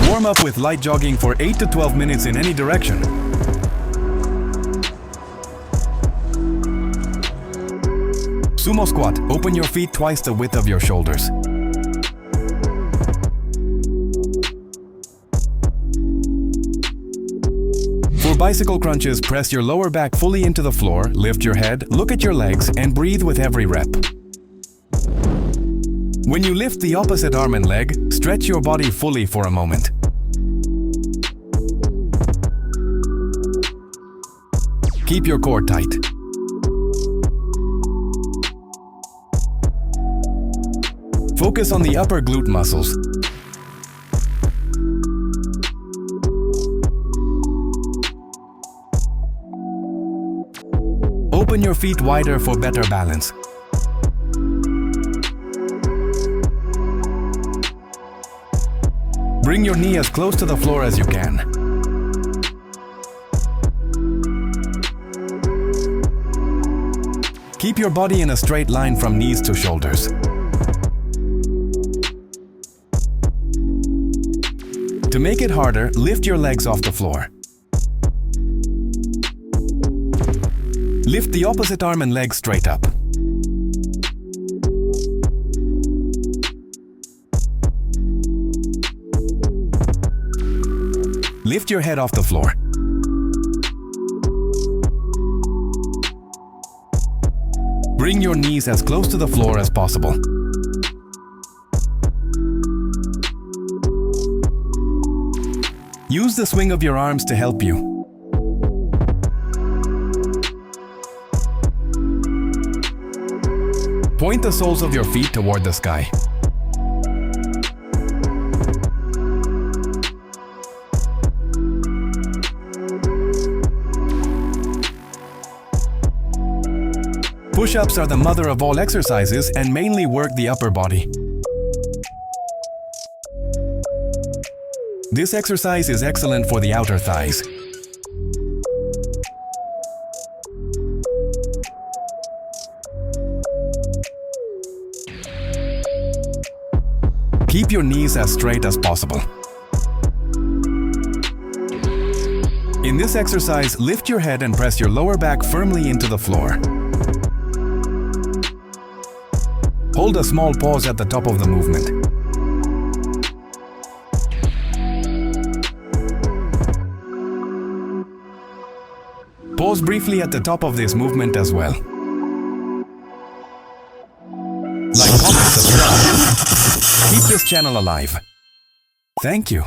Warm up with light jogging for 8 to 12 minutes in any direction. Sumo squat. Open your feet twice the width of your shoulders. For bicycle crunches, press your lower back fully into the floor, lift your head, look at your legs, and breathe with every rep. When you lift the opposite arm and leg, stretch your body fully for a moment. Keep your core tight. Focus on the upper glute muscles. Open your feet wider for better balance. Bring your knee as close to the floor as you can. Keep your body in a straight line from knees to shoulders. To make it harder, lift your legs off the floor. Lift the opposite arm and leg straight up. Lift your head off the floor. Bring your knees as close to the floor as possible. Use the swing of your arms to help you. Point the soles of your feet toward the sky. Push-ups are the mother of all exercises and mainly work the upper body. This exercise is excellent for the outer thighs. Keep your knees as straight as possible. In this exercise, lift your head and press your lower back firmly into the floor. Hold a small pause at the top of the movement. Pause briefly at the top of this movement as well. Like, comment, subscribe. Keep this channel alive. Thank you.